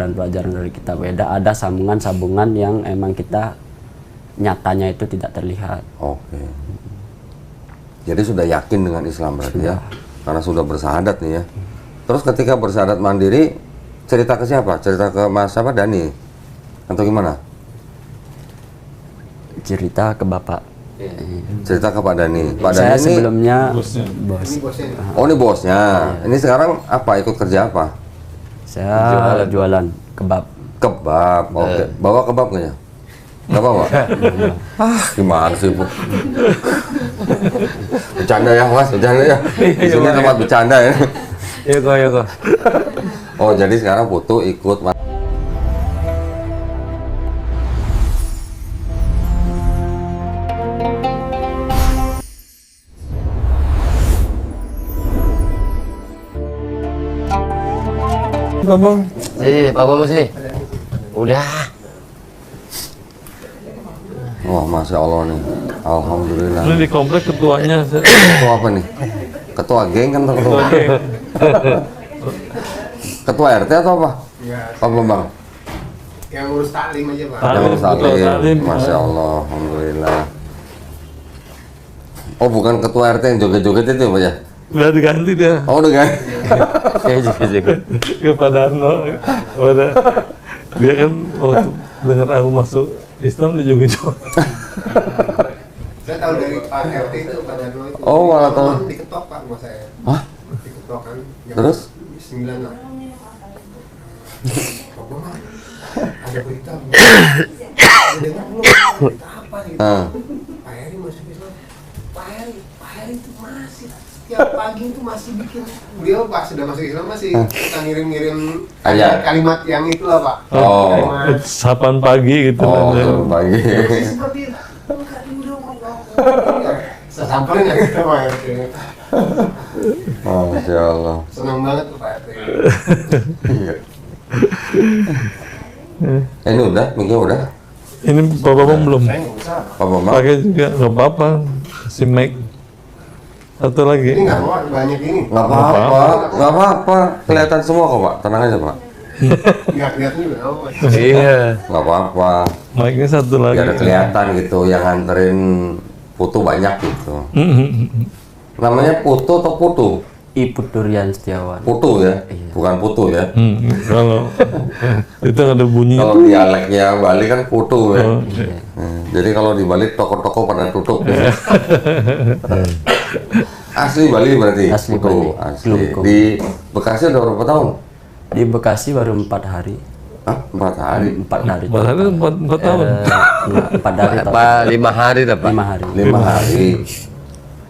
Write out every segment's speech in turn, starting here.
dan pelajaran dari kitab Weda ada sambungan-sambungan yang emang kita nyatanya itu tidak terlihat. Oke. Jadi sudah yakin dengan Islam berarti ya? Karena sudah bersahadat nih ya. Terus ketika bersahadat mandiri, cerita ke siapa? Cerita ke Mas apa, Dani? Atau gimana? Cerita ke Bapak. Cerita ke Pak Dani. Pak Saya Dani ini, sebelumnya bosnya. bos. oh ini bosnya. Ini sekarang apa? Ikut kerja apa? Saya jualan kebab. Kebab. Oke. Bawa kebab nggak ya? Nggak bawa? Gimana sih, Bu? Bercanda ya, Mas. Bercanda ya. Di sini tempat bercanda ya. Iya kok. Oh, jadi sekarang Putu ikut. Bang. Pak Bos nih. Udah. Wah, Masya Allah nih. Alhamdulillah. Ini di komplek ketuanya. Ketua apa nih? Ketua geng kan atau ketua? Ketua RT atau apa? Ya, Pak Bambang? yang ngurus taklim aja Pak. Yang Taklim. salim. Masya Allah. Alhamdulillah. Oh, bukan ketua RT yang joget-joget itu Pak ya? Udah diganti dia. Oh, udah kan? Saya juga. Kepada Arno. Dia kan waktu dengar aku masuk Islam dia juga coba. Saya tahu dari Pak RT itu Pak Darno itu. Oh, malah tahu. Diketok Pak rumah saya. Hah? Diketok kan. Jam Terus? 9 lah. Pak Bambang, ada berita. Ada dengar belum? Berita apa gitu? Ah. Pak Heri masuk Islam. Pak Heri itu masih tiap pagi itu masih bikin, beliau pas sudah masuk Islam masih kita ngirim-ngirim Ayat. kalimat yang itulah Pak. Oh. Kalimat Sapan pagi gitu. Oh, kan. pagi. seperti sesampai nggak kita Pak RT. Masya Allah. Senang banget tuh Pak RT. Iya. Ini udah, miknya udah. Ini Bapak belum. Saya nggak usah. Pak Bambang? Pakai juga nggak apa-apa. Si mic. Satu Ini lagi. nggak mau banyak ini. Nggak apa-apa, nggak apa-apa. Kelihatan semua kok Pak, tenang aja Pak. Nggak kelihatan juga. Oh, Iya. Nggak apa-apa. Mic-nya satu lagi. Biar kelihatan gitu, yang nganterin Putu banyak gitu. Namanya Putu atau Putu? Ibu Durian Setiawan. Putu ya, bukan Putu ya. Kalau itu ada bunyi. Kalau dialeknya Bali kan Putu ya. Oh, iya. Jadi kalau di Bali toko-toko pada tutup. Asli Bali berarti? Asli Putu. Bali. Asli. Kelungkung. Di Bekasi udah berapa tahun? Di Bekasi baru 4 hari. Hah? 4 hari? 4 hari. Bahkan 4 tahun. 4 hari. Apa 5 hari dah, Pak? 5 hari. 5 hari.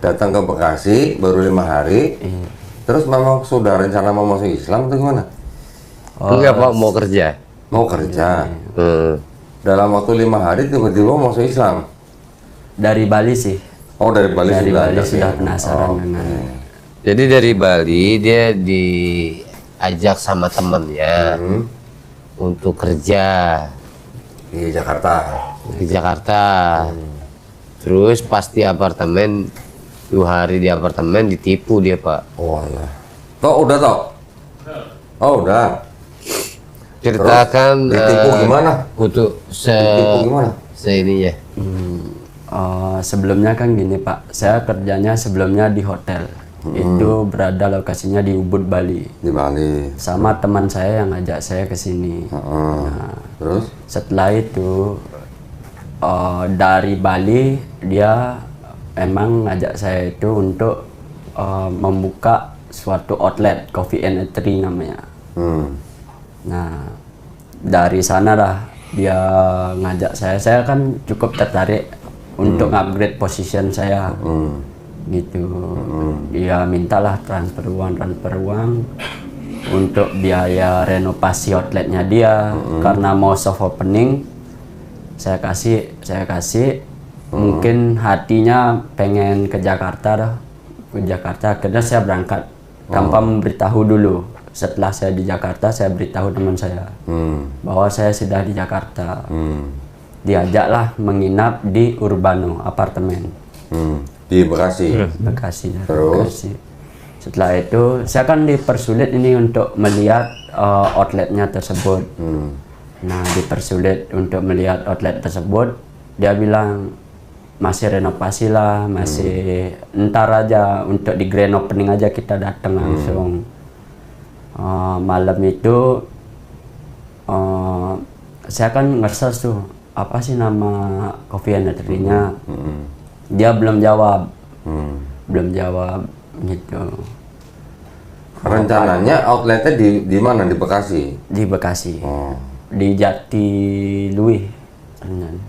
Datang ke Bekasi baru 5 hari. Terus memang sudah rencana mau masuk Islam atau gimana? Enggak, Pak, mau kerja. Mau kerja. Hmm. Dalam waktu 5 hari tiba-tiba mau masuk Islam. Dari Bali sih. Oh, dari Bali Dari sudah. Bali ada. sudah penasaran Oh, dengan Jadi dari Bali dia diajak sama temennya untuk kerja di Jakarta. di Jakarta. Terus pas di apartemen 2 hari di apartemen ditipu dia, Pak. Oh alah. Toh udah toh? Oh udah. Ceritakan Ditipu gimana? untuk Ditipu gimana? seininya. sebelumnya kan gini Pak, saya kerjanya sebelumnya di hotel. Itu berada lokasinya di Ubud, Bali. Di Bali. Sama teman saya yang ngajak saya ke sini. Terus? Setelah itu dari Bali dia emang ngajak saya itu untuk membuka suatu outlet Coffee and Eatery namanya. Nah dari sana lah dia ngajak saya kan cukup tertarik untuk upgrade position saya gitu. Dia mintalah transfer uang untuk biaya renovasi outletnya dia karena mau soft opening. Saya kasih mungkin hatinya pengen ke Jakarta dah, akhirnya saya berangkat tanpa memberitahu dulu. Setelah saya di Jakarta saya beritahu teman saya bahwa saya sudah di Jakarta. Diajaklah menginap di Urbano apartemen Di Bekasi. Bekasi. Terus? Bekasi. Setelah itu saya kan dipersulit ini untuk melihat outletnya tersebut. Nah, dipersulit untuk melihat outlet tersebut. Dia bilang masih renovasi lah, masih ntar aja untuk di grand opening aja kita datang langsung. Malam itu saya kan nge-search tuh apa sih nama coffee and eatery-nya. Dia belum jawab, gitu. Rencananya outletnya di mana? Di Bekasi? Di Bekasi, Oh. di Jatiluwih,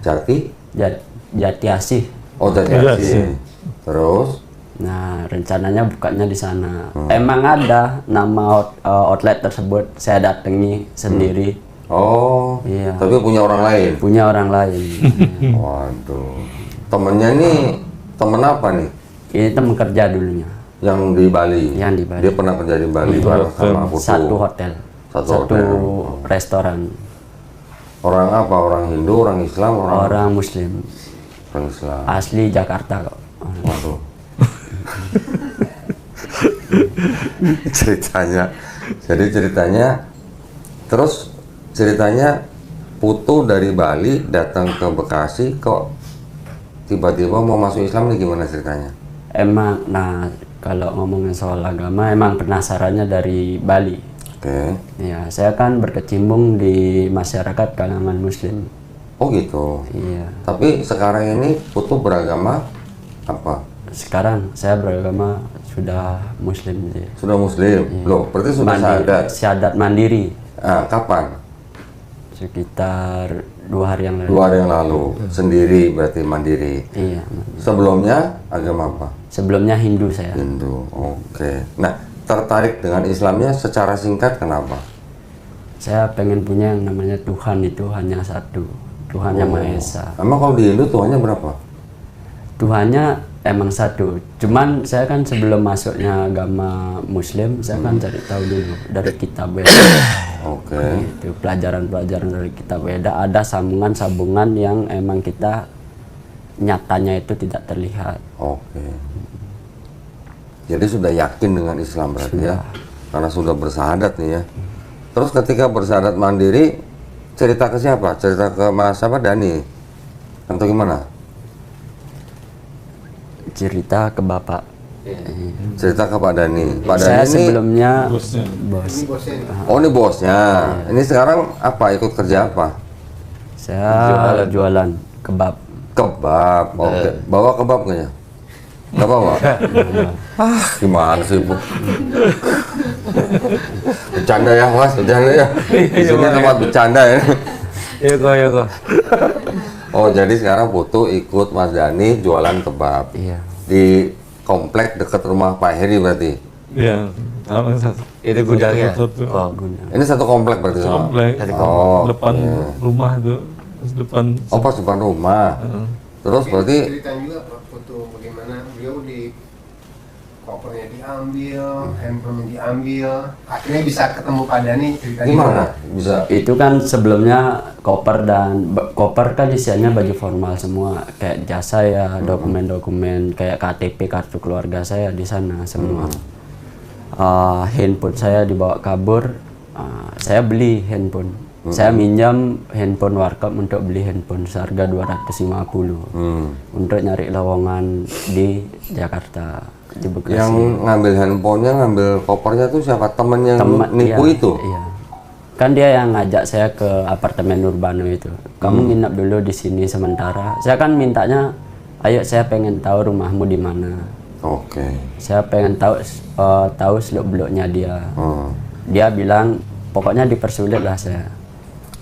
Jati? Jati Asih. Oh, Jati Iya, Asih. sih. Terus? Nah, rencananya bukanya di sana. Emang ada nama outlet tersebut, saya datangi sendiri. Oh, Iya. tapi punya orang lain? Punya orang lain. Waduh. Temennya nih, temen apa nih? Ini teman kerja dulunya. Yang di Bali? Yang di Bali. Dia pernah kerja di Bali bareng sama Putu? Satu hotel. Satu hotel. Restoran. Orang apa? Orang Hindu, orang Islam, Orang Muslim. orang Islam. Asli Jakarta kok. Waduh. Ceritanya. Jadi ceritanya Putu dari Bali datang ke Bekasi kok tiba-tiba mau masuk Islam nih, gimana ceritanya? Emang, nah kalau ngomongin soal agama, emang penasarannya dari Bali. Oke. Ya, saya kan berkecimpung di masyarakat kalangan Muslim. Oh gitu. Iya. Tapi sekarang ini Putu beragama apa? Sekarang saya beragama sudah Muslim sih. Sudah Muslim? Loh, berarti sudah syahadat? Syahadat mandiri. Ah, kapan? Sekitar 2 hari yang lalu. 2 hari yang lalu. Sendiri berarti mandiri. Iya. Sebelumnya agama apa? Sebelumnya Hindu saya. Hindu. Oke. Nah, tertarik dengan Islamnya secara singkat kenapa? Saya pengen punya yang namanya Tuhan itu hanya satu. Tuhan yang Maha Esa. Emang kalau di Hindu Tuhannya berapa? Tuhannya emang satu. Cuman saya kan sebelum masuknya agama Muslim, saya kan cari tahu dulu dari kitab Weda. Oke. Itu pelajaran-pelajaran dari kitab Weda, ada sambungan-sambungan yang emang kita nyatanya itu tidak terlihat. Oke. Jadi sudah yakin dengan Islam berarti ya? Karena sudah bersahadat nih ya. Terus ketika bersahadat mandiri, cerita ke siapa? Cerita ke Mas apa, Dani? Atau gimana? Cerita ke Bapak. Cerita ke Pak Dani. Pak Dani Saya ini, sebelumnya Bosnya. bos. Ini bosnya nih. oh ini bosnya. Ini sekarang apa? Ikut kerja apa? Saya jualan kebab. Kebab. Oke. Bawa kebab kayaknya? Nggak bawa? Gimana sih, Bu? Bercanda ya, Mas. Bercanda ya. Di sini tempat bercanda ya. Iya kok. Oh, jadi sekarang Putu ikut Mas Dani jualan kebab. Iya. Di komplek dekat rumah Pak Heri berarti. Iya. Sama satu. Itu gudangnya. Satu. Oh, Ini satu komplek berarti sama? Komplek. Oh, Depan iya. rumah tuh. Terus depan. Oh, pas depan rumah. Terus berarti Ceritain juga Pak Putu bagaimana beliau di kopernya diambil, handphone diambil, akhirnya bisa ketemu Pak Dani. Ceritanya gimana? Bisa? Itu kan sebelumnya koper kan isiannya baju formal semua, kayak jasa ya, dokumen-dokumen kayak KTP, kartu keluarga saya di sana semua. Handphone saya dibawa kabur, saya beli handphone. Saya minjam handphone warkop untuk beli handphone seharga 250 untuk nyari lowongan di Jakarta, di Bekasi. Yang ngambil handphonenya, ngambil kopernya tuh siapa? Temen yang nipu iya, itu? Iya. Kan dia yang ngajak saya ke apartemen Urbano itu. Kamu nginap dulu di sini sementara. Saya kan mintanya, ayo saya pengen tahu rumahmu di mana. Oke. Saya pengen tahu seluk-beluknya dia. Oh. Dia bilang pokoknya dipersulit lah saya.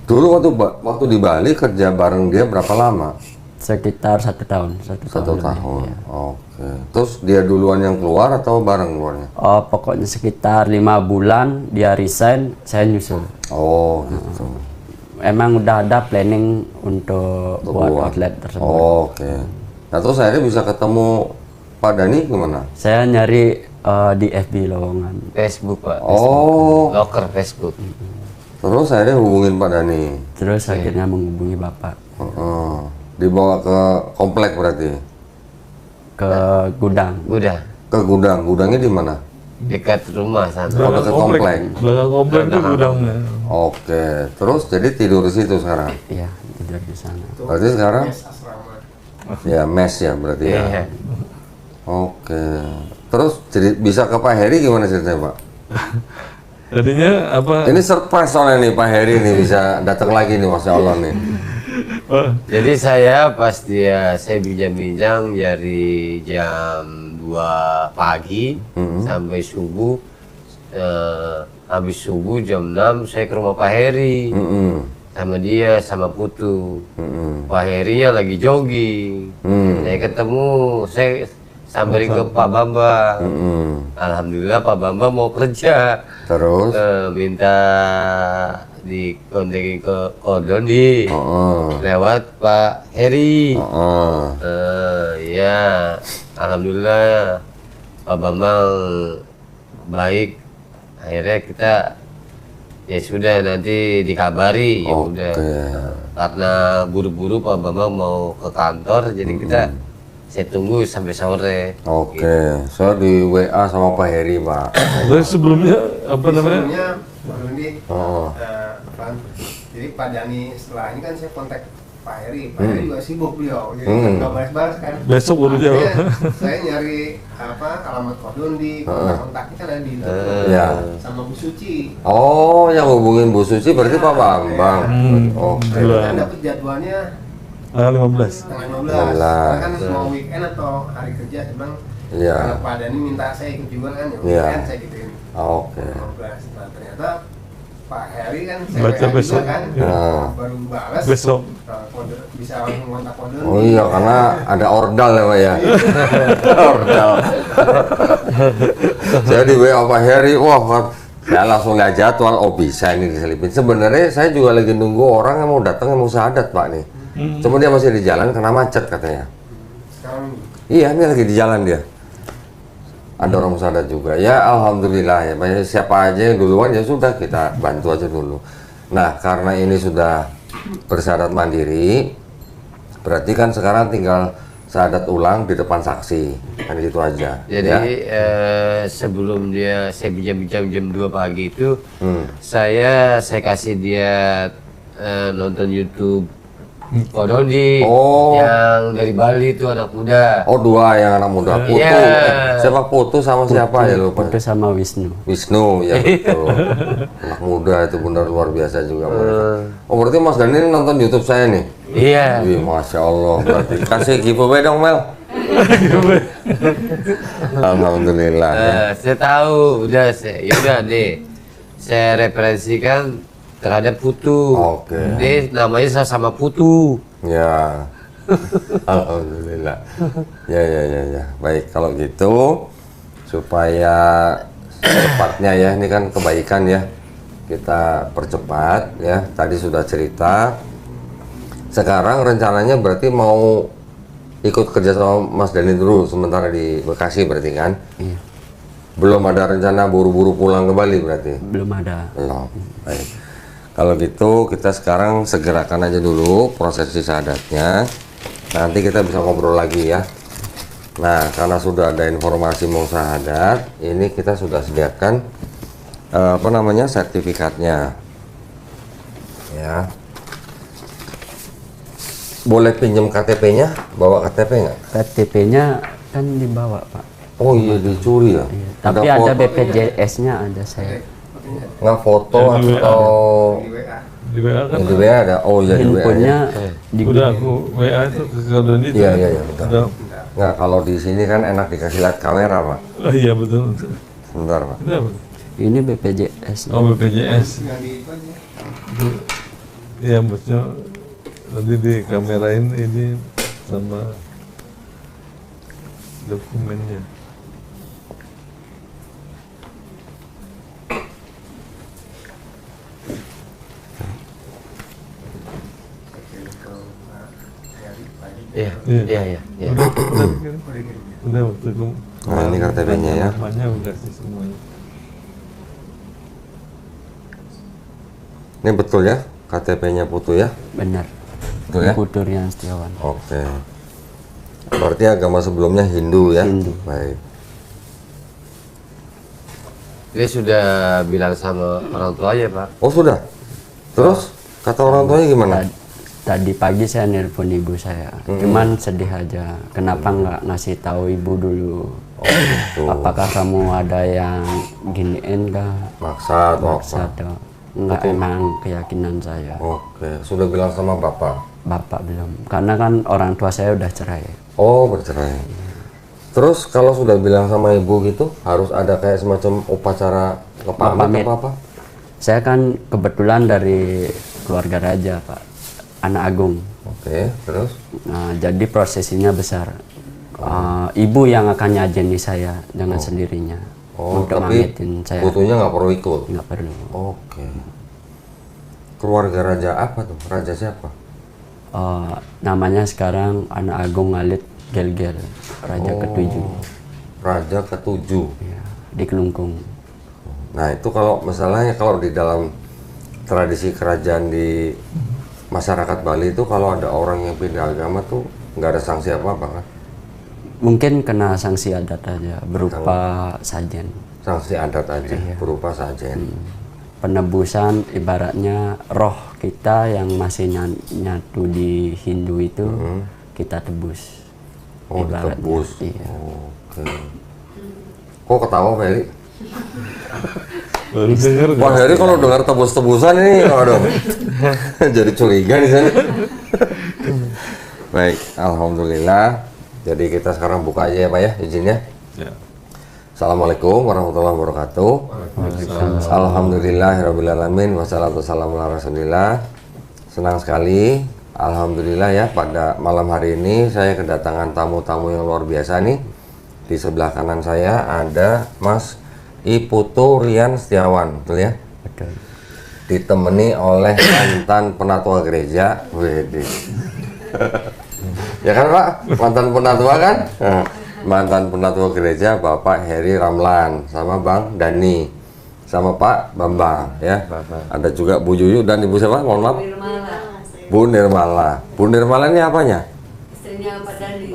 Dulu waktu di Bali kerja bareng dia berapa lama? Sekitar 1 tahun. 1 1 tahun. tahun. Iya. Oke. Terus dia duluan yang keluar atau bareng keluarnya? Pokoknya sekitar 5 bulan dia resign, saya nyusul. Oh, gitu. Emang udah ada planning untuk buat Buat. outlet tersebut. Oke. Nah, terus akhirnya bisa ketemu Pak Dani gimana? Saya nyari di FB lowongan. Facebook Pak. Oh, Loker Facebook. terus akhirnya hubungin Pak Dani. Terus akhirnya menghubungi Bapak Heeh. Dibawa ke komplek berarti? ke gudang. Udah. Ke gudang. Gudangnya di mana? dekat rumah sana. Oh, dekat komplek. Belakang komplek itu gudangnya. Oke, terus jadi tidur di situ sekarang. Iya, tidur di sana. Itu Berarti sekarang mes asrama. ya mes ya berarti ya. Iya. Oke. Terus jadi bisa ke Pak Heri gimana ceritanya Pak? Jadinya apa? Ini surprise soalnya nih Pak Heri nih bisa datang lagi nih Masya Allah nih. Oh, Jadi saya pas saya bincang-bincang dari jam 2 pagi sampai subuh. Habis subuh jam 6 saya ke rumah Pak Heri. Sama dia, sama Putu. Pak Heri ya lagi jogging. Saya ketemu, saya samperin ke Pak Bambang. Alhamdulillah Pak Bambang mau kerja. Terus? Minta dikontekin ke Kodondi lewat Pak Heri. Ya, alhamdulillah Pak Bambang baik. Akhirnya kita ya sudah nanti dikabari ya udah. Karena buru-buru Pak Bambang mau ke kantor, jadi kita saya tunggu sampai sore. Oke, saya di WA sama Pak Heri Pak. terus sebelumnya apa namanya? Sebelumnya Pak Rundi, Oh. Pak, jadi Pak Dani setelah ini kan saya kontak Pak Heri. Pak Heri juga sibuk beliau, jadi nggak balas-balas kan. Besok baru jawab. Akhirnya saya nyari alamat Kodondi, kontak-kontaknya kan ada di YouTube Ya. sama Bu Suci. Oh, yang hubungin Bu Suci berarti Pak Bambang. Oke. Saya dapat jadwalnya Tanggal 15. tanggal 15. Karena kan mau weekend atau hari kerja, saya bilang Iya. karena Pak Dani minta saya ikut juga kan, ya Iya. weekend saya gituin. Oke. 15. Nah, ternyata Pak Heri kan saya Baca WA besok. juga kan, Nah. baru balas. Besok. Bisa langsung kontak Kodondi. Oh iya, karena ada ordal ya Pak ya. Ordal. Saya di WA Pak Heri, wah saya langsung lihat jadwal, oh bisa ini diselipin. Sebenarnya saya juga lagi nunggu orang yang mau datang yang mau syahadat Pak nih. Cuma dia masih di jalan karena macet katanya. Sekarang Iya, ini lagi di jalan dia. Ada orang syahadat juga. Ya alhamdulillah ya. Banyak siapa aja yang duluan ya sudah kita bantu aja dulu. Nah, karena ini sudah bersyahadat mandiri, berarti kan sekarang tinggal syahadat ulang di depan saksi. Kan gitu aja. Jadi ya. sebelum saya bincang-bincang jam 2 pagi itu, saya kasih dia nonton YouTube Kodondi Oh. yang dari Bali itu anak muda. Oh, dua yang anak muda. Putu. Iya. Siapa Putu sama siapa ya lupa. Putu sama Wisnu. Wisnu, ya betul. Anak muda itu benar luar biasa juga mereka. Oh, berarti Mas Dani ini nonton YouTube saya nih? Iya. Wih, Masya Allah. Berarti kasih giveaway dong, Mel. Alhamdulillah. Ya. Saya tahu, yaudah deh. Saya referensikan terhadap Putu. Oke. Ini namanya sama Putu. Ya. Alhamdulillah. Ya. Baik, kalau gitu supaya cepatnya ya, ini kan kebaikan ya. Kita percepat ya. Tadi sudah cerita. Sekarang rencananya berarti mau ikut kerja sama Mas Dani dulu sementara di Bekasi berarti kan? Iya. Belum ada rencana buru-buru pulang ke Bali berarti? Belum ada. Belum. Baik. Kalau gitu kita sekarang segerakan aja dulu prosesi syahadatnya. Nanti kita bisa ngobrol lagi ya. Nah, karena sudah ada informasi mau syahadat, ini kita sudah sediakan sertifikatnya. Ya. Boleh pinjam KTP-nya? Bawa KTP nggak? KTP-nya kan dibawa, Pak. Oh iya, dicuri ya? Iya. Tapi ada foto- BPJS-nya ada saya. nggak foto Yang di WA. atau di WA. Di WA kan yang di WA ada? Oh iya di WA. Handphonenya di udah aku WA itu ke Kodondi itu. Iya, betul. Udah. Nggak, kalau di sini kan enak dikasih lihat kamera, Pak. Oh iya betul. Sebentar, Pak. Ini apa? ini BPJS. Oh BPJS. Tinggal di itu aja. Iya maksudnya nanti di kamerain ini sama dokumennya. Iya. Udah waktu itu. Nah, ini KTP-nya ya. Namanya udah sih semuanya. Ini betul ya? KTP-nya Putu ya? Benar. Betul ya? Putu Rian Setiawan. Oke. Berarti agama sebelumnya Hindu ya? Hindu. Baik. Dia sudah bilang sama orang tuanya, Pak. Oh sudah. Terus kata orang tuanya gimana? Tadi pagi saya nelpon ibu saya, cuman sedih aja. Kenapa nggak ngasih tahu ibu dulu? Gitu. Apakah kamu ada yang giniin kah? Maksa atau apa? Maksa atau nggak, emang keyakinan saya. Oke, sudah bilang sama bapak. Bapak belum, karena kan orang tua saya udah cerai. Oh bercerai. Terus kalau sudah bilang sama ibu gitu, harus ada kayak semacam upacara Pamit. pamit apa? Saya kan kebetulan dari keluarga raja, Pak, anak agung. Oke, terus? Nah, jadi prosesinya besar. Ibu yang akan nyajeni saya dengan sendirinya Oh, untuk tapi mamitin saya. putunya nggak perlu ikut? Nggak perlu. Oke. Keluarga raja apa tuh? Raja siapa? Namanya sekarang anak agung Ngalit Gelgel, raja ketujuh. Raja ketujuh. Ya, di Kelungkung. Nah itu kalau misalnya kalau di dalam tradisi kerajaan di masyarakat Bali itu kalau ada orang yang pindah agama tuh nggak ada sanksi apa-apa kan? Mungkin kena sanksi adat aja berupa sajen. Sanksi adat aja berupa sajen. Penebusan ibaratnya roh kita yang masih nyatu di Hindu itu kita tebus. Oh Ibaratnya, ditebus. iya. Oke. Kok ketawa Ferry? Baru dengar Wah Ferry kalau dengar tebus-tebusan ini, waduh, jadi curiga di sana. Baik, alhamdulillah. Jadi kita sekarang buka aja ya Pak ya, izinnya. Ya. Assalamualaikum warahmatullahi wabarakatuh. Alhamdulillahirrahmanirrahim. Wassalatu wassalamu ala rasulillah. Senang sekali, alhamdulillah ya, pada malam hari ini saya kedatangan tamu-tamu yang luar biasa nih. Di sebelah kanan saya ada Mas Iputu Rian Setiawan, betul ya? Betul. Ditemani oleh mantan penatua gereja. Wede. Ya kan Pak, mantan penatua kan? Nah, mantan penatua gereja Bapak Heri Ramlan sama Bang Dani sama Pak Bambang ya. Ada juga Bu Yuyu dan Ibu siapa? Mohon maaf. Bu Nirmala. Bu Nirmala ini apanya? Istrinya Pak Dani.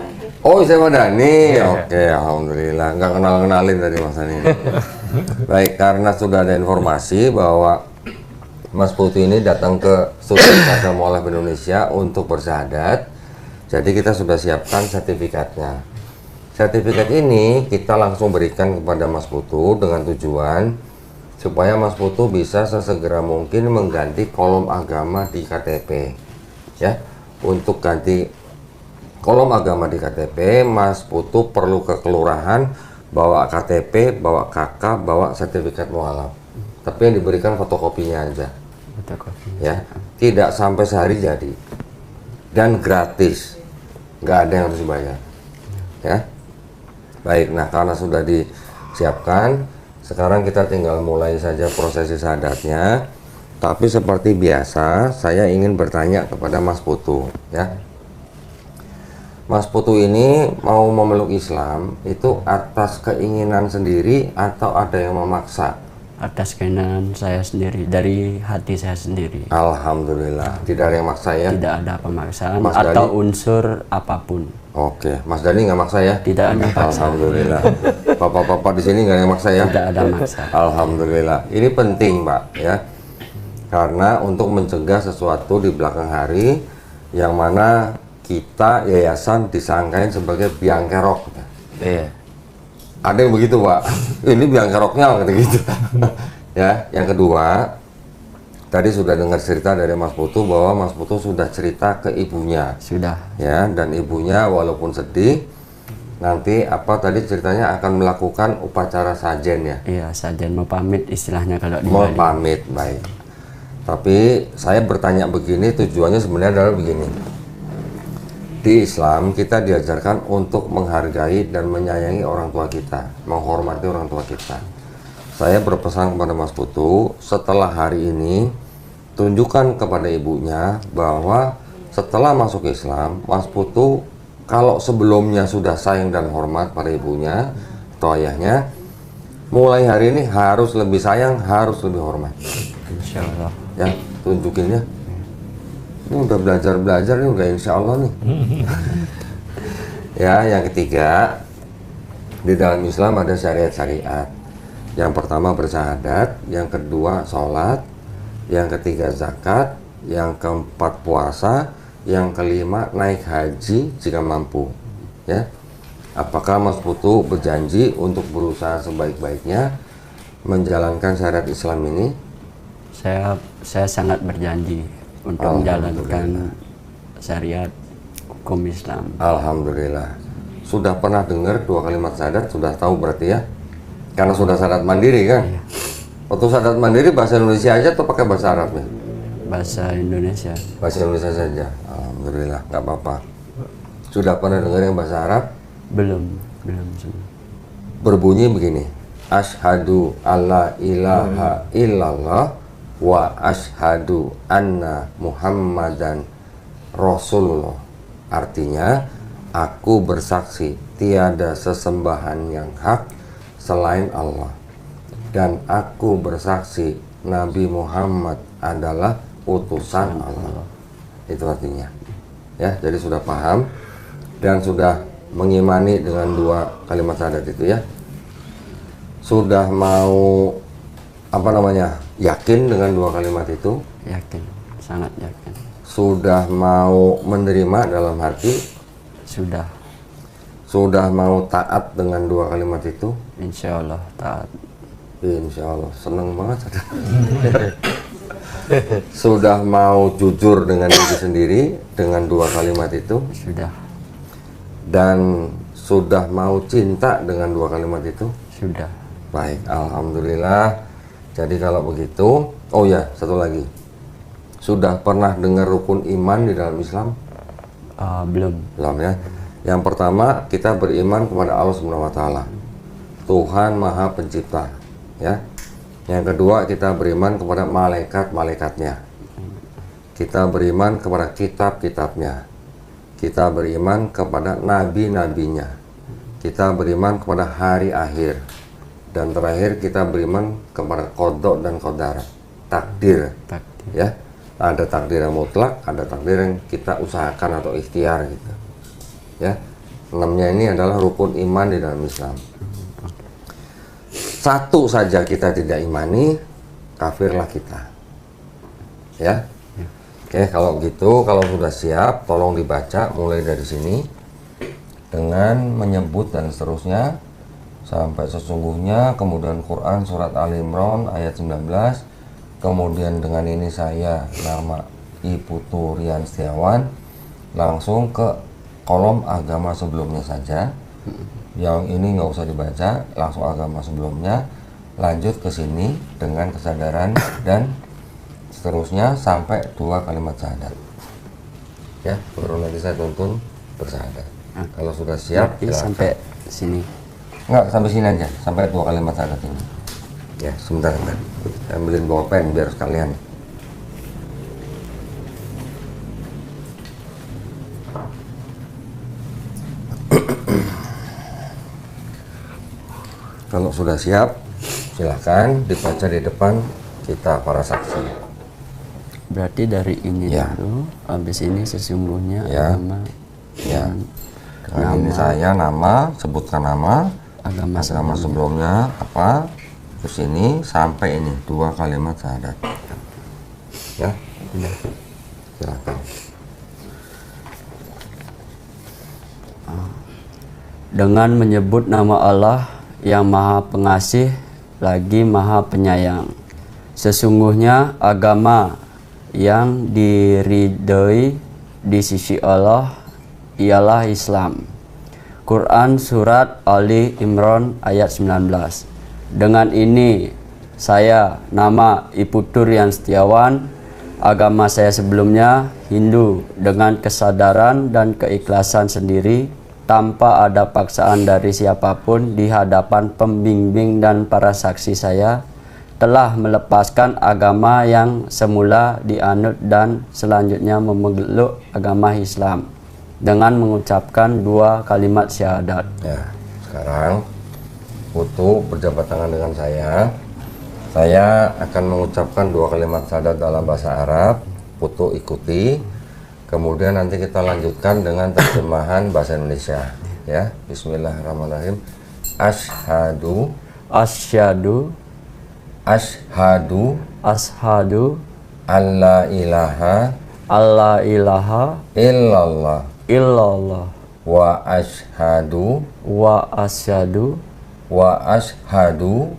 Oh, istri Pak Dani. Oke, alhamdulillah. Nggak kenalin tadi Mas Dani. Baik, karena sudah ada informasi bahwa Mas Putu ini datang ke Sultan Agama Oleh Indonesia untuk bersyahadat. Jadi kita sudah siapkan sertifikatnya. Sertifikat ini kita langsung berikan kepada Mas Putu dengan tujuan supaya Mas Putu bisa sesegera mungkin mengganti kolom agama di KTP. Ya, untuk ganti kolom agama di KTP, Mas Putu perlu ke kelurahan, bawa KTP, bawa KK, bawa sertifikat mualaf. Tapi yang diberikan fotokopinya aja. Fotokopi. Ya, tidak sampai sehari jadi. Dan gratis. Nggak ada yang harus dibayar. Ya. Baik, nah karena sudah disiapkan, sekarang kita tinggal mulai saja prosesi syahadatnya. Tapi seperti biasa, saya ingin bertanya kepada Mas Putu, ya. Mas Putu ini mau memeluk Islam itu atas keinginan sendiri atau ada yang memaksa? Atas keinginan saya sendiri, dari hati saya sendiri. Alhamdulillah, tidak ada yang maksa ya. Tidak ada pemaksaan Mas atau Dani? unsur apapun. Oke, Mas Dani nggak maksa ya? Tidak ada paksa. Alhamdulillah. Bapak-bapak di sini nggak ada yang maksa ya? Tidak ada maksa. Alhamdulillah. Ini penting Pak ya, karena untuk mencegah sesuatu di belakang hari yang mana kita yayasan disangkain sebagai biang kerok. Iya. Ada yang begitu Pak, ini biang keroknya kata gitu. Ya, yang kedua, tadi sudah dengar cerita dari Mas Putu bahwa Mas Putu sudah cerita ke ibunya. Sudah. Ya, dan ibunya walaupun sedih, nanti apa tadi ceritanya akan melakukan upacara sajen ya. Iya, sajen mau pamit istilahnya kalau di Mau Bali. pamit, baik. Tapi saya bertanya begini, tujuannya sebenarnya adalah begini. Di Islam kita diajarkan untuk menghargai dan menyayangi orang tua kita, menghormati orang tua kita. Saya berpesan kepada Mas Putu, setelah hari ini tunjukkan kepada ibunya bahwa setelah masuk Islam, Mas Putu kalau sebelumnya sudah sayang dan hormat pada ibunya atau ayahnya, mulai hari ini harus lebih sayang, harus lebih hormat. Insya Allah. Ya, tunjukin ya. Ini udah belajar nih, udah insya Allah nih. Ya, yang ketiga, di dalam Islam ada syariat-syariat. Yang pertama bersyahadat, yang kedua sholat, yang ketiga zakat, yang keempat puasa, yang kelima naik haji jika mampu. Ya, apakah Mas Putu berjanji untuk berusaha sebaik-baiknya menjalankan syariat Islam ini? Saya sangat berjanji untuk menjalankan syariat hukum Islam. Alhamdulillah. Sudah pernah dengar dua kalimat syahadat, sudah tahu berarti ya? Karena sudah syahadat mandiri kan? Waktu syahadat mandiri bahasa Indonesia aja atau pakai bahasa Arab nih? Bahasa Indonesia. Bahasa Indonesia saja. Alhamdulillah, nggak apa-apa. Sudah pernah dengar yang bahasa Arab? Belum. Berbunyi begini. Asyhadu alla ilaha illallah wa asyhadu anna Muhammadan Rasulullah. Artinya, aku bersaksi tiada sesembahan yang hak selain Allah, dan aku bersaksi Nabi Muhammad adalah utusan Allah. Itu artinya. Ya, jadi sudah paham dan sudah mengimani dengan dua kalimat syahadat itu ya. Sudah mau yakin dengan dua kalimat itu? Yakin, sangat yakin. Sudah mau menerima dalam hati? Sudah. Sudah mau taat dengan dua kalimat itu? Insya Allah taat. Insya Allah, seneng banget. Sudah mau jujur dengan diri sendiri dengan dua kalimat itu? Sudah. Dan sudah mau cinta dengan dua kalimat itu? Sudah. Baik, alhamdulillah. Jadi kalau begitu, oh ya, satu lagi. Sudah pernah dengar rukun iman di dalam Islam? Belum. Belum ya. Yang pertama, kita beriman kepada Allah Subhanahu wa taala. Tuhan Maha Pencipta, ya. Yang kedua, kita beriman kepada malaikat-malaikatnya. Kita beriman kepada kitab-kitabnya. Kita beriman kepada nabi-nabinya. Kita beriman kepada hari akhir. Dan terakhir, kita beriman kepada qada dan qadar, takdir. Ya. Ada takdir yang mutlak, ada takdir yang kita usahakan atau ikhtiar gitu. Ya. 6-nya ini adalah rukun iman di dalam Islam. Satu saja kita tidak imani, kafirlah kita. Ya. Oke, kalau gitu, kalau sudah siap, tolong dibaca mulai dari sini dengan menyebut dan seterusnya sampai sesungguhnya, kemudian Quran surat Ali Imran ayat 19, kemudian dengan ini saya nama Iputu Rian Setiawan, langsung ke kolom agama sebelumnya saja. Yang ini nggak usah dibaca, langsung agama sebelumnya, lanjut ke sini dengan kesadaran dan seterusnya sampai dua kalimat syahadat. Ya, baru nanti saya tuntun bersyahadat. Kalau sudah siap, Sampai sini. Nggak, sampai sini aja, sampai dua kalimat syahadat ini. Ya, sebentar. Saya ambilin bolpen biar sekalian. Kalau sudah siap, silakan dibaca di depan kita para saksi. Berarti dari ini Ya. dulu, habis ini sesungguhnya Ya. agama Ya. Dengan ini saya nama, sebutkan nama, agama agama sebelumnya apa, terus ini sampai ini dua kalimat syahadat. Ya, silakan. dengan menyebut nama Allah yang Maha Pengasih lagi Maha Penyayang. Sesungguhnya agama yang diridhoi di sisi Allah ialah Islam. Quran surat Ali Imran ayat 19. Dengan ini saya nama Iputu Rian Setiawan, agama saya sebelumnya Hindu, dengan kesadaran dan keikhlasan sendiri tanpa ada paksaan dari siapapun di hadapan pembimbing dan para saksi saya telah melepaskan agama yang semula dianut dan selanjutnya memeluk agama Islam dengan mengucapkan dua kalimat syahadat. Ya, sekarang Putu berjabat tangan dengan saya. Saya akan mengucapkan dua kalimat syahadat dalam bahasa Arab. Putu ikuti. Kemudian nanti kita lanjutkan dengan terjemahan bahasa Indonesia. Ya, Bismillahirrahmanirrahim. Asyhadu Asyhadu Ashhadu ashhadu alla ilaha alla ilaha illallah illallah wa ashhadu wa asyhadu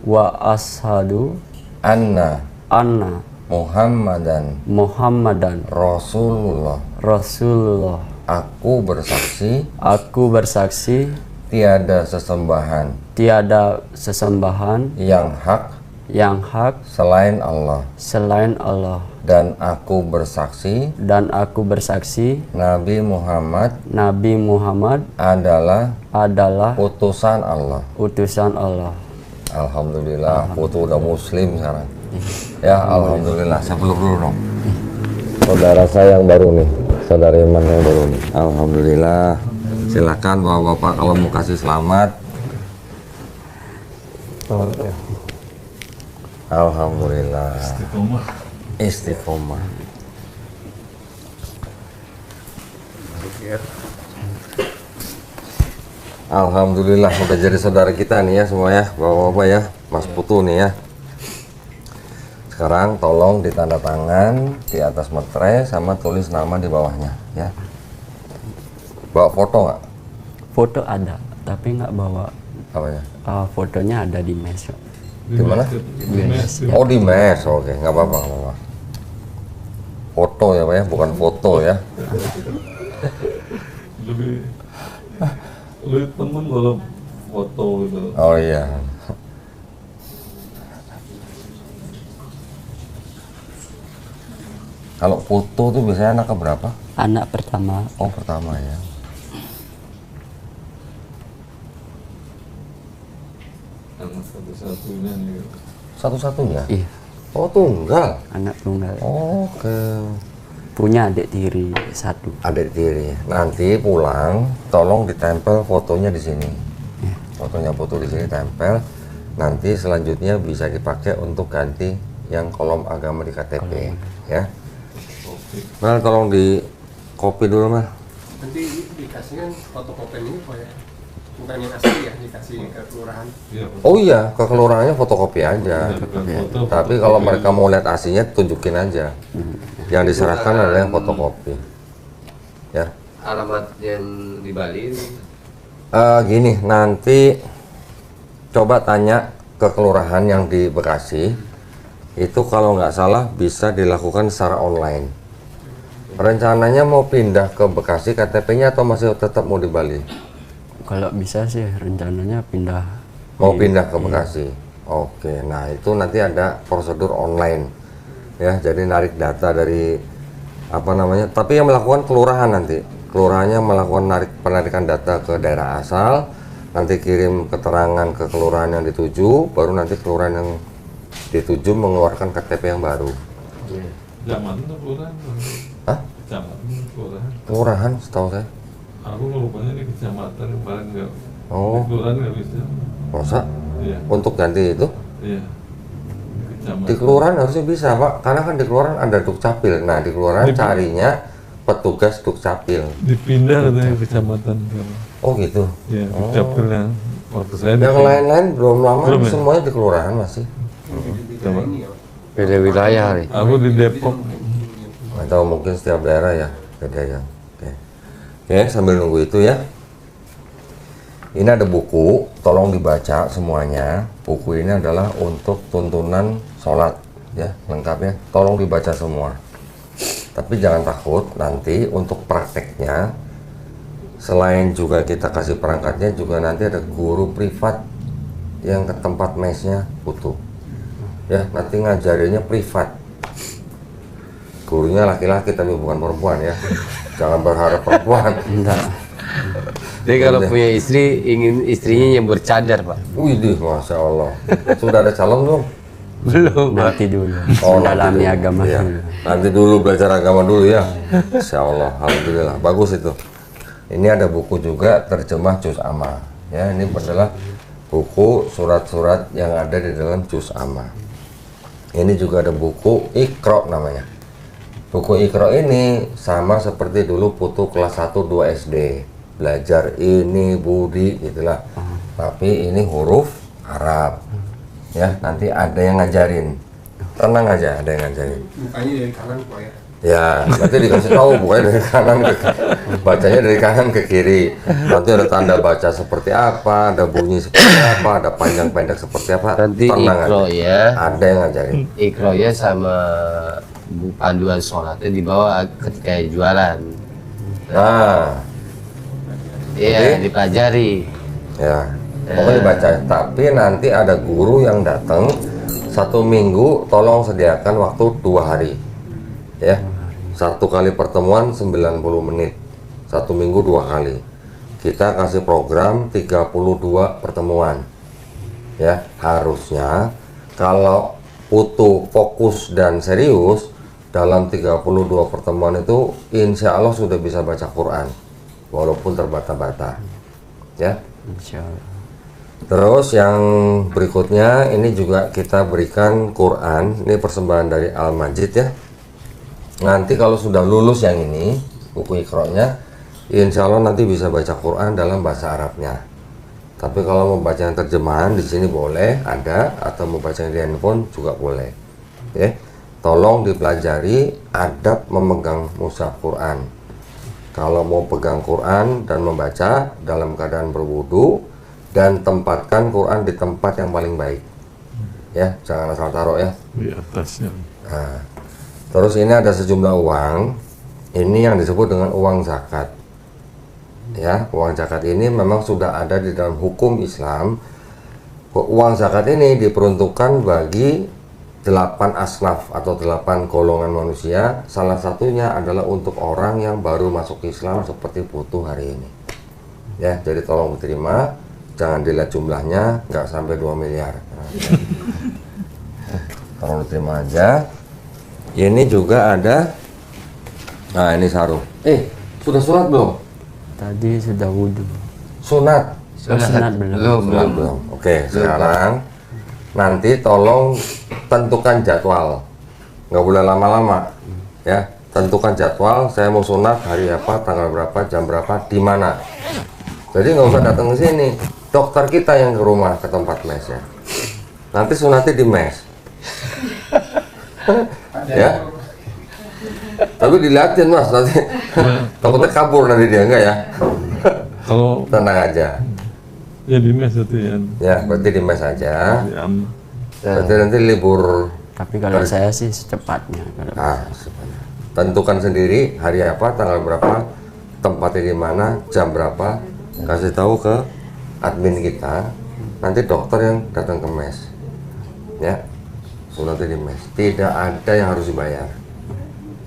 wa ashhadu anna anna Muhammadan Muhammadan Rasulullah. Rasulullah. Aku bersaksi Aku bersaksi tiada sesembahan tiada sesembahan yang hak yang hak selain Allah, selain Allah, dan aku bersaksi dan aku bersaksi Nabi Muhammad Nabi Muhammad adalah adalah utusan Allah. utusan Allah. Alhamdulillah, putu udah muslim sekarang. Ya, alhamdulillah. Saya peluk dulu dong. Saudara saya yang baru nih, saudara Iman yang baru nih. Alhamdulillah. Silakan bapak-bapak kalau mau kasih selamat. Alhamdulillah. Istiqomah. Alhamdulillah udah jadi saudara kita nih ya semua ya, bapak-bapak ya, Mas Putu nih ya. Sekarang tolong ditanda tangan di atas materai sama tulis nama di bawahnya ya. Bawa foto nggak? Foto ada, tapi nggak bawa. Apanya? Fotonya ada di mes. Di mana? Di mes. Oh di mes, oke, nggak apa-apa, nggak apa-apa. Foto ya Pak ya, bukan foto ya. Lebih temen kalau foto gitu. Oh iya. Kalau foto tuh biasanya anak keberapa? Anak pertama. Oh pertama ya. Anak satu-satunya nih. Satu-satunya? Iya, Oh tunggal. anak tunggal. Oke. Punya adik tiri satu. Adik tiri. Nanti pulang, tolong ditempel fotonya di sini. Fotonya foto di sini tempel. Nanti selanjutnya bisa dipakai untuk ganti yang kolom agama di KTP, ya. Mal, tolong di copy dulu Mal. Nanti dikasih kan fotokopi ini Pak ya? Bukan yang asli ya, dikasih ke kelurahan. Iya, Oh iya, ke kelurahannya fotokopi aja. foto. Tapi kalau mereka mau lihat aslinya, tunjukin aja. Yang diserahkan adalah yang fotokopi. Ya. Alamat yang di Bali itu. Gini, nanti coba tanya ke kelurahan yang di Bekasi. Itu kalau nggak salah bisa dilakukan secara online. Rencananya mau pindah ke Bekasi KTP-nya atau masih tetap mau di Bali? Kalau bisa sih rencananya pindah. Mau pindah ke Bekasi. Oke, nah itu nanti ada prosedur online. Ya, jadi narik data dari apa namanya? Tapi yang melakukan kelurahan nanti. Kelurahannya melakukan penarikan data ke daerah asal, nanti kirim keterangan ke kelurahan yang dituju, baru nanti kelurahan yang dituju mengeluarkan KTP yang baru. Zaman itu kelurahan. Hah? Kecamatan kelurahan. Kelurahan setahu saya. Aku rupanya di kecamatan kemarin nggak. Oh. Di kelurahan nggak bisa. Masa? Iya. Untuk ganti itu? Iya. Kecamatan. Di kelurahan harusnya bisa Pak, karena kan di kelurahan ada dukcapil. Nah di kelurahan carinya petugas dukcapil. Dipindah katanya ke kecamatan. Oh gitu. Ya, dukcapilnya. Waktu saya Yang lain-lain belum lama, Belum ya? semuanya di kelurahan masih. Coba. Beda wilayah nih. Aku di Depok. Atau mungkin setiap daerah ya beda ya. Oke. Oke, sambil nunggu itu ya. Ini ada buku, tolong dibaca semuanya. Buku ini adalah untuk tuntunan sholat ya, lengkap ya. Tolong dibaca semua. Tapi jangan takut, nanti untuk prakteknya selain juga kita kasih perangkatnya, juga nanti ada guru privat yang ke tempat mesnya butuh. Ya, nanti ngajarinnya privat. Gurunya laki-laki tapi bukan perempuan ya. Jangan berharap perempuan. Enggak. Dia kalau punya istri, ingin istrinya yang bercadar, Pak. Widih, Masya Allah. Sudah ada calon belum? Belum, Pak. Nanti dulu. Oh, Mendalami nanti dulu. agama Iya. dulu. Nanti dulu belajar agama dulu ya. Insya Allah, alhamdulillah, bagus itu. Ini ada buku juga terjemah Juz Amma. Ya, ini adalah buku surat-surat yang ada di dalam Juz Amma. Ini juga ada buku Iqra namanya. Buku Iqra ini sama seperti dulu Putu kelas 1 2 SD. Belajar ini budi gitulah. Tapi ini huruf Arab. Ya, nanti ada yang ngajarin. Tenang aja, ada yang ngajarin. Mukanya dari kanan kok ya. Ya, nanti dikasih tahu pokoknya dari kanan ke bacanya dari kanan ke kiri. Nanti ada tanda baca seperti apa, ada bunyi seperti apa, ada panjang pendek seperti apa. Nanti Tenang ikro aja. ya. Ada yang ngajarin. Ikronya sama panduan sholatnya dibawa ketika jualan. Nah, Iya, Oke. dipelajari. ya, pokoknya dibaca. Tapi nanti ada guru yang datang 1 minggu, tolong sediakan waktu 2 hari. Ya, 1 kali pertemuan 90 menit. 1 minggu 2 kali. Kita kasih program 32 pertemuan. Ya, harusnya kalau utuh, fokus dan serius dalam 32 pertemuan itu insya Allah sudah bisa baca Quran walaupun terbata-bata. Ya. Insya Allah. Terus yang berikutnya ini juga kita berikan Quran, ini persembahan dari Al-Majid ya. Nanti kalau sudah lulus yang ini, buku Iqra-nya, insya Allah nanti bisa baca Quran dalam bahasa Arabnya. Tapi kalau mau baca yang terjemahan di sini boleh, ada, atau mau baca yang di handphone juga boleh. Ya. Tolong dipelajari adab memegang mushaf Quran. Kalau mau pegang Quran dan membaca dalam keadaan berwudu, dan tempatkan Quran di tempat yang paling baik. Ya, jangan asal taruh ya. Di atasnya. Nah, terus ini ada sejumlah uang. Ini yang disebut dengan uang zakat. Ya, uang zakat ini memang sudah ada di dalam hukum Islam. Uang zakat ini diperuntukkan bagi 8 asnaf atau 8 golongan manusia. Salah satunya adalah untuk orang yang baru masuk Islam seperti Putu hari ini. Ya, jadi tolong diterima. Jangan dilihat jumlahnya, nggak sampai 2 miliar. Tolong diterima aja. Ini juga ada. Nah, ini sarung. Sudah sunat belum? Tadi sudah wudhu. Sunat. Sunat belum. Sunat belum. Oke, sekarang nanti tolong tentukan jadwal. Nggak boleh lama-lama. Ya, tentukan jadwal. Saya mau sunat hari apa, tanggal berapa, jam berapa, di mana. Jadi nggak usah datang ke sini. Dokter kita yang ke rumah, ke tempat mes ya. Nanti sunatnya di mes. Ya. Tapi dilihatin mas nanti. Takutnya kabur nanti dia, enggak ya? Kalau Tenang aja. ya di mes itu ya. Ya, berarti di mes aja. Di am- Berarti nanti libur. Tapi kalau saya sih secepatnya. Nah, sebenarnya. Tentukan sendiri hari apa, tanggal berapa, tempatnya di mana, jam berapa. Kasih tahu ke admin kita. Nanti dokter yang datang ke mes. Ya, sunatnya di mes. Tidak ada yang harus dibayar.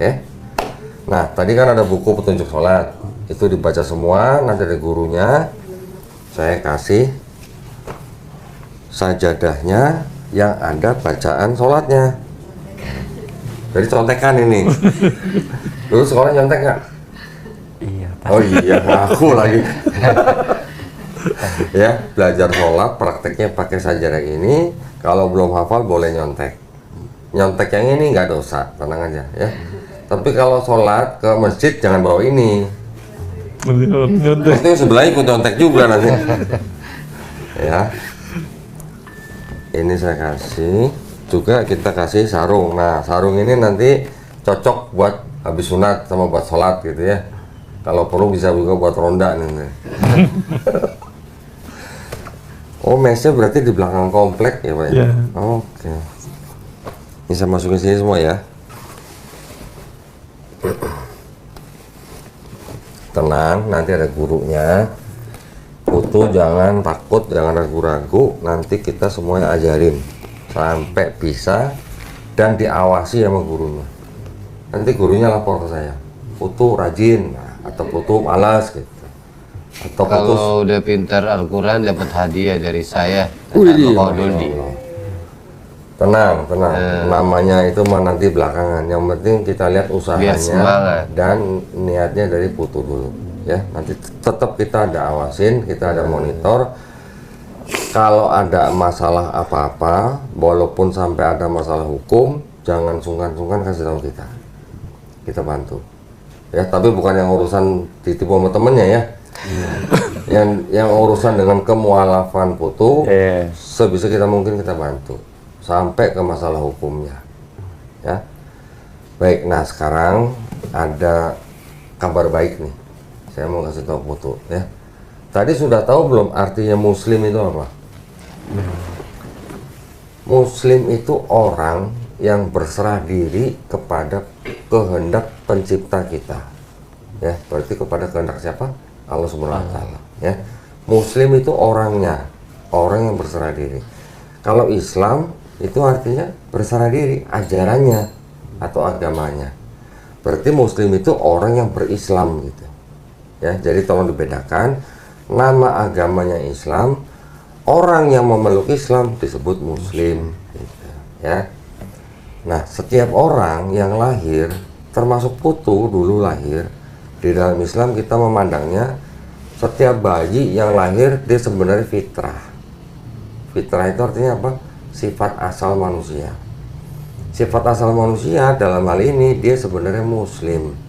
Ya. Nah, tadi kan ada buku petunjuk sholat. Itu dibaca semua. Nanti ada gurunya. Saya kasih sajadahnya yang ada bacaan sholatnya. Jadi contekan ini. Dulu sekolah nyontek nggak? Iya, Pak. Oh iya, aku lagi. Ya, belajar sholat prakteknya pakai sajadah ini. Kalau belum hafal boleh nyontek. Nyontek yang ini nggak dosa, tenang aja ya. Tapi kalau sholat ke masjid jangan bawa ini. Nyontek. Nanti yang sebelah ikut nyontek juga nanti. Ya. Ini saya kasih. Juga kita kasih sarung. Nah, sarung ini nanti cocok buat habis sunat sama buat sholat gitu ya. Kalau perlu bisa juga buat ronda nih. Oh, mesnya berarti di belakang komplek ya Pak ya? Iya. Oke. Ini saya masukin sini semua ya. Tenang, nanti ada gurunya. Putu jangan takut, jangan ragu-ragu. Nanti kita semuanya ajarin sampai bisa dan diawasi sama gurunya. Nanti gurunya lapor ke saya. Putu rajin, atau Putu malas gitu. Atau Putu Kalau udah pintar Al-Quran dapat hadiah dari saya. Widih, Kau Masya Dodi. Allah. Tenang, tenang. Namanya itu mah nanti belakangan. Yang penting kita lihat Biar usahanya semangat. dan niatnya dari Putu dulu. Ya, nanti tetap kita ada awasin, kita ada monitor. Kalau ada masalah apa-apa, walaupun sampai ada masalah hukum, jangan sungkan-sungkan kasih tahu kita. Kita bantu. Ya, tapi bukan yang urusan ditipu sama temennya ya. yang urusan dengan kemualafan foto, Iya. sebisa kita mungkin kita bantu sampai ke masalah hukumnya, ya. Baik, nah sekarang ada kabar baik nih. Saya mau kasih tahu foto, ya. Tadi sudah tahu belum artinya Muslim itu apa? Muslim itu orang yang berserah diri kepada kehendak pencipta kita, ya. Berarti kepada kehendak siapa? Allah Subhanahu Wa Taala, ya. Muslim itu orangnya, orang yang berserah diri. Kalau Islam itu artinya berserah diri, ajarannya atau agamanya. Berarti Muslim itu orang yang berislam gitu, ya. Jadi tolong dibedakan, nama agamanya Islam, orang yang memeluk Islam disebut Muslim, gitu, ya. Nah, setiap orang yang lahir, termasuk putu dulu lahir, di dalam Islam kita memandangnya setiap bayi yang lahir dia sebenarnya fitrah. Fitrah itu artinya apa? Sifat asal manusia. Sifat asal manusia dalam hal ini dia sebenarnya Muslim.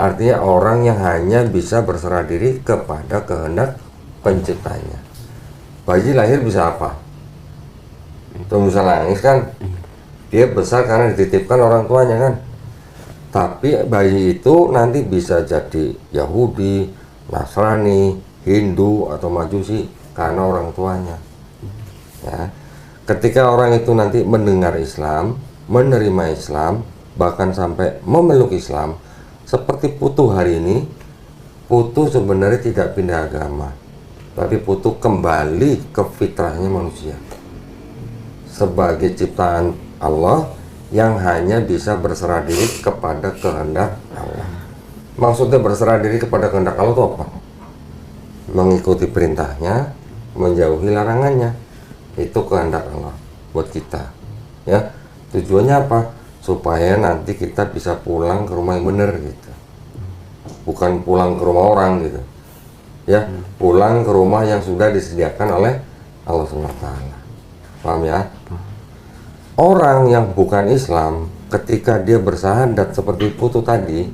Artinya orang yang hanya bisa berserah diri kepada kehendak penciptanya. Bayi lahir bisa apa? Tuh bisa nangis kan? Dia besar karena dititipkan orang tuanya kan? Tapi bayi itu nanti bisa jadi Yahudi, Nasrani, Hindu, atau Majusi karena orang tuanya, ya. Ketika orang itu nanti mendengar Islam, menerima Islam, bahkan sampai memeluk Islam, seperti Putu hari ini, Putu sebenarnya tidak pindah agama, tapi Putu kembali ke fitrahnya manusia sebagai ciptaan Allah yang hanya bisa berserah diri kepada kehendak Allah. Maksudnya berserah diri kepada kehendak Allah itu apa? Mengikuti perintahnya, menjauhi larangannya. Itu kehendak Allah buat kita, ya. Tujuannya apa? Supaya nanti kita bisa pulang ke rumah yang benar gitu. Bukan pulang ke rumah orang gitu, ya. Pulang ke rumah yang sudah disediakan oleh Allah SWT. Paham ya? Orang yang bukan Islam, ketika dia bersahadat seperti Putu tadi,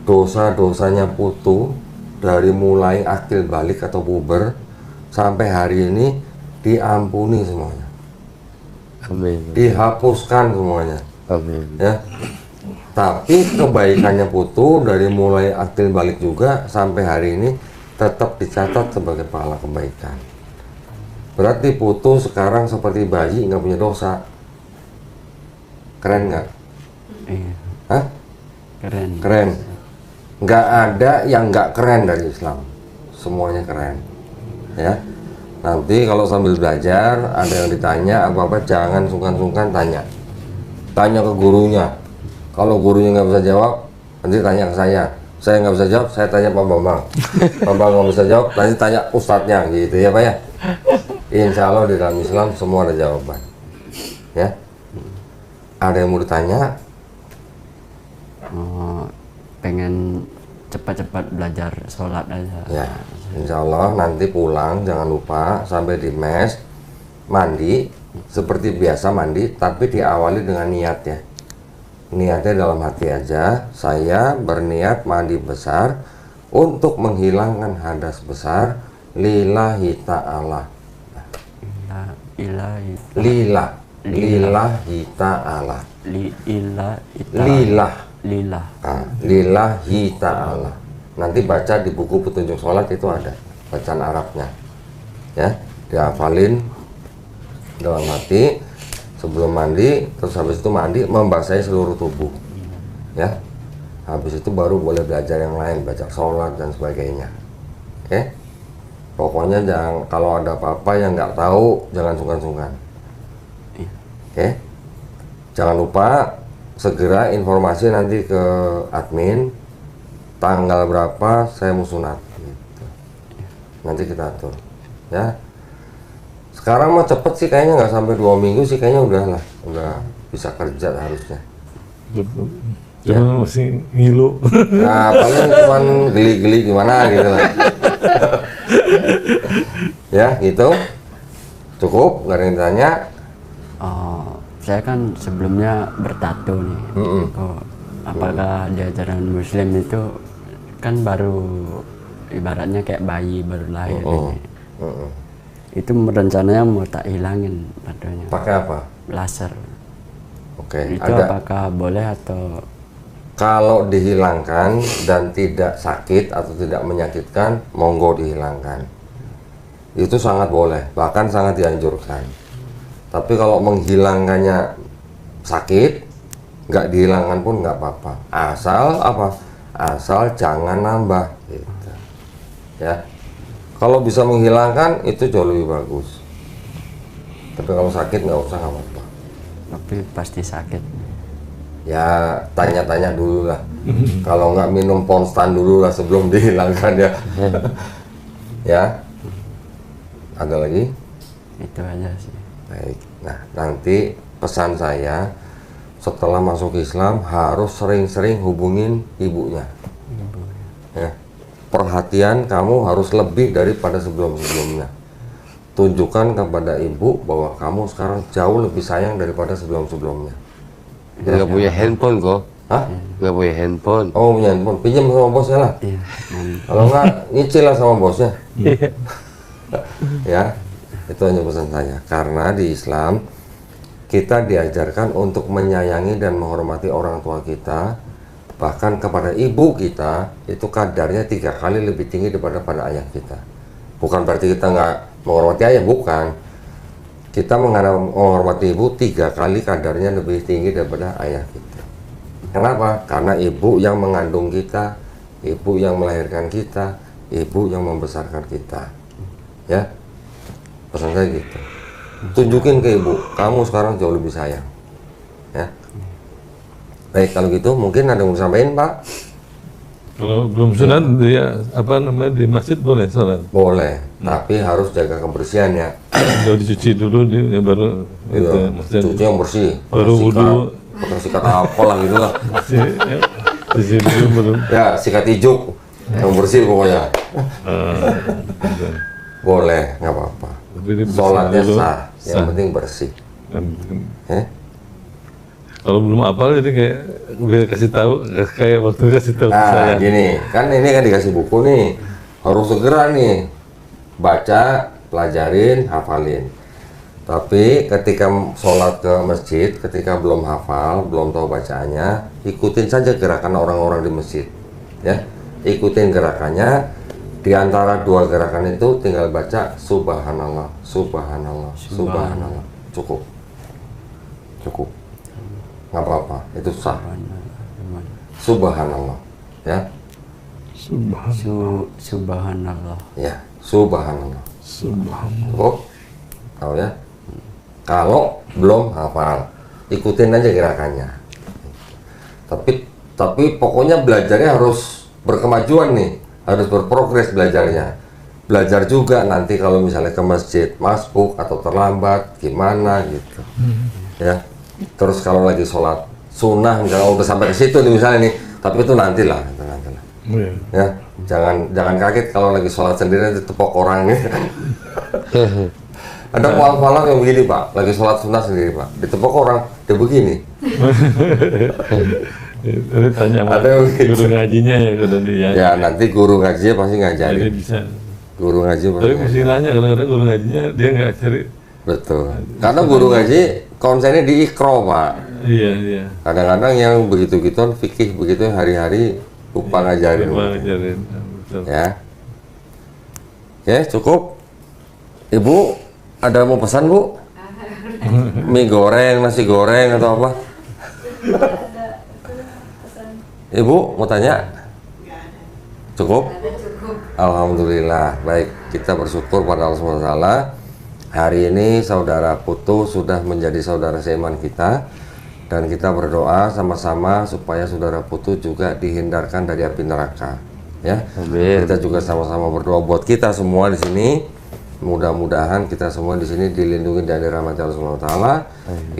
dosa-dosanya Putu dari mulai akil balik atau puber sampai hari ini diampuni semuanya, Amin. dihapuskan semuanya, Amin. ya. Tapi kebaikannya Putu dari mulai akil balik juga sampai hari ini tetap dicatat sebagai pahala kebaikan. Berarti Putu sekarang seperti bayi, nggak punya dosa. Keren nggak? Iya. Hah? Keren. Keren. Nggak ada yang nggak keren dari Islam. Semuanya keren, ya. Nanti kalau sambil belajar ada yang ditanya apa-apa, jangan sungkan-sungkan tanya. Tanya ke gurunya. Kalau gurunya nggak bisa jawab, nanti tanya ke saya. Saya nggak bisa jawab, saya tanya Pak Bambang. Pak Bambang nggak bisa jawab, nanti tanya ustadznya, gitu ya Pak ya. Insya Allah di dalam Islam semua ada jawaban, ya. Ada yang mau ditanya? Oh, pengen cepat-cepat belajar sholat aja. Ya, insya Allah nanti pulang jangan lupa sampai di mes mandi seperti biasa mandi, tapi diawali dengan niat ya. Niatnya dalam hati aja. Saya berniat mandi besar untuk menghilangkan hadas besar lillahi ta'ala. Ilahi. Lillah, lillahi ta'ala. Lillah. Lillah. Nah, lillahi ta'ala. Nanti baca di buku petunjuk sholat itu ada bacaan Arabnya, ya. Dihafalin dalam hati sebelum mandi, terus habis itu mandi membasahi seluruh tubuh, ya. Habis itu baru boleh belajar yang lain, baca sholat dan sebagainya, oke. Pokoknya jangan, kalau ada apa-apa yang nggak tahu jangan sungkan-sungkan, oke. Jangan lupa segera informasi nanti ke admin tanggal berapa saya mau sunat gitu. Nanti kita atur, ya. Sekarang mah cepet sih kayaknya, nggak sampai 2 minggu sih kayaknya udah bisa kerja harusnya. Cuma masih ngilu. Nah paling cuman geli-geli gimana gitu lah. Ya gitu, cukup, nggak ada yang ditanya. Oh, saya kan sebelumnya bertato nih. Mm-mm. Apakah di ajaran Muslim itu kan baru ibaratnya kayak bayi baru lahir. Oh. ini. Itu rencananya mau tak hilangin tatonya. Pakai apa? Laser. Oke, Itu ada. apakah boleh atau Kalau dihilangkan dan tidak sakit atau tidak menyakitkan, monggo dihilangkan. Itu sangat boleh, bahkan sangat dianjurkan. Tapi kalau menghilangkannya sakit, nggak dihilangkan pun nggak apa-apa. Asal apa? Asal jangan nambah. Gitu. Ya. Kalau bisa menghilangkan itu jauh lebih bagus. Tapi kalau sakit nggak usah, nggak apa-apa. tapi pasti sakit? Ya tanya-tanya dulu lah. Kalau nggak minum Ponstan dulu lah sebelum dihilangkan ya. Ya. Ada lagi? Itu aja sih. Baik. Nah nanti pesan saya setelah masuk Islam harus sering-sering hubungin ibunya. Ya. Perhatian kamu harus lebih daripada sebelum-sebelumnya. Tunjukkan kepada ibu bahwa kamu sekarang jauh lebih sayang daripada sebelum-sebelumnya. Nggak punya handphone kok. Hah? Nggak punya handphone. Oh punya handphone, pinjam sama bosnya lah. Iya. Kalau nggak nyicil lah sama bosnya. Ya, itu hanya pesan saya. Karena di Islam kita diajarkan untuk menyayangi dan menghormati orang tua kita. Bahkan kepada ibu kita itu kadarnya 3 kali lebih tinggi daripada pada ayah kita. Bukan berarti kita nggak menghormati ayah, bukan. Kita menghormati ibu 3 kali kadarnya lebih tinggi daripada ayah kita. Kenapa? Karena ibu yang mengandung kita, ibu yang melahirkan kita, ibu yang membesarkan kita. Ya, pesan saya gitu. Tunjukin ke ibu, kamu sekarang jauh lebih sayang. Ya. Baik, kalau gitu mungkin ada yang mau disampaikan, Pak? Kalau belum sunat dia apa namanya di masjid boleh sholat. Boleh, tapi harus jaga kebersihan ya. Kalau dicuci dulu dia baru itu Iya, maksudnya cuci yang bersih. baru Sikat, wudu. pakai sikat apa lah gitu lah. Cuci dulu baru. Ya, sikat ijuk yang bersih pokoknya. Gitu. Boleh, nggak apa-apa. Tapi dia bersih Sholatnya dulu. sah, yang Sah. penting bersih. Ya? Kalau belum apal jadi kayak gue kasih tahu kayak waktu kasih tahu ke Nah, saya. gini, kan ini kan dikasih buku nih, harus segera nih baca, pelajarin, hafalin. Tapi ketika sholat ke masjid, ketika belum hafal, belum tahu bacaannya, ikutin saja gerakan orang-orang di masjid, ya. Ikutin gerakannya. Di antara 2 gerakan itu tinggal baca Subhanallah, Subhanallah, Subhanallah. Cukup, cukup. Nggak apa-apa, itu sah. Subhanallah, ya. Subhanallah. Ya, Subhanallah. Subhanallah. Cukup? Tahu ya? Kalau belum hafal, ikutin aja gerakannya. Tapi pokoknya belajarnya harus berkemajuan nih, harus berprogres belajarnya. Belajar juga nanti kalau misalnya ke masjid masbuk atau terlambat gimana gitu. Ya. Terus kalau lagi sholat sunnah misalnya udah sampai ke situ nih misalnya nih, tapi itu nantilah, itu nantilah. Iya. Ya, jangan kaget kalau lagi sholat sendiri ditepok orang nih. Ada mualaf yang begini Pak, lagi sholat sunnah sendiri Pak, ditepok orang, dia begini. Jadi tanya sama Ada yang gitu. guru ngajinya ya kalau dia. Ya nanti guru ngajinya pasti Jadi ngajarin. bisa. Guru ngaji pasti Tapi ngajarin. mesti nanya kadang-kadang guru ngajinya dia nggak cari. Betul. Karena guru ngaji konsennya di ikro Pak. Iya iya. Kadang-kadang yang begitu-gituan fikih begitu hari-hari lupa ngajarin. Lupa ngajarin. Betul. Ya. Oke, cukup. Ibu, ada mau pesan Bu? Mie goreng, nasi goreng atau apa? Ibu mau tanya? Cukup? Alhamdulillah. Baik, kita bersyukur pada Allah SWT. Hari ini saudara Putu sudah menjadi saudara seiman kita, dan kita berdoa sama-sama supaya saudara Putu juga dihindarkan dari api neraka. Ya, Amin. kita juga sama-sama berdoa buat kita semua di sini. Mudah-mudahan kita semua di sini dilindungi dari rahmat Allah Subhanahu wa taala.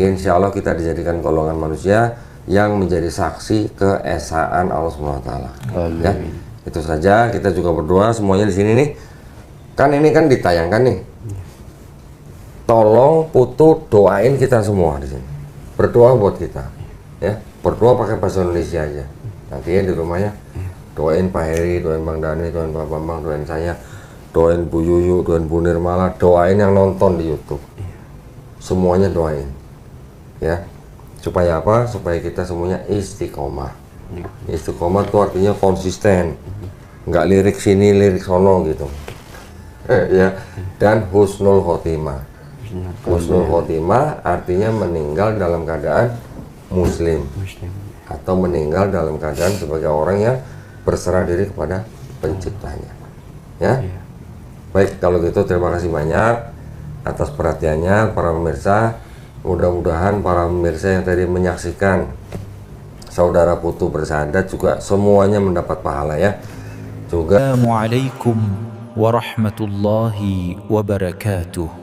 Insya Allah kita dijadikan golongan manusia yang menjadi saksi keesaan Allah Subhanahu wa taala. Ya. Itu saja, kita juga berdoa semuanya di sini nih. Kan ini kan ditayangkan nih. Tolong Putu doain kita semua di sini. Berdoa buat kita. Ya, berdoa pakai bahasa Indonesia aja. Nanti ya di rumahnya Doain Pak Heri, doain Bang Dani, doain Pak Bambang, doain saya, doain Bu Yuyu, doain Bu Nirmala, doain yang nonton di YouTube. Semuanya doain. Ya. Supaya apa? Supaya kita semuanya istiqomah. Istiqomah itu artinya konsisten. Nggak lirik sini, lirik sono gitu. Ya. Dan husnul khotimah. Husnul khotimah artinya meninggal dalam keadaan muslim. Atau meninggal dalam keadaan sebagai orang yang berserah diri kepada penciptanya. Ya. Baik, kalau gitu terima kasih banyak atas perhatiannya para pemirsa. Mudah-mudahan para pemirsa yang tadi menyaksikan saudara Putu bersahadat juga semuanya mendapat pahala ya. Juga Assalamualaikum warahmatullahi wabarakatuh.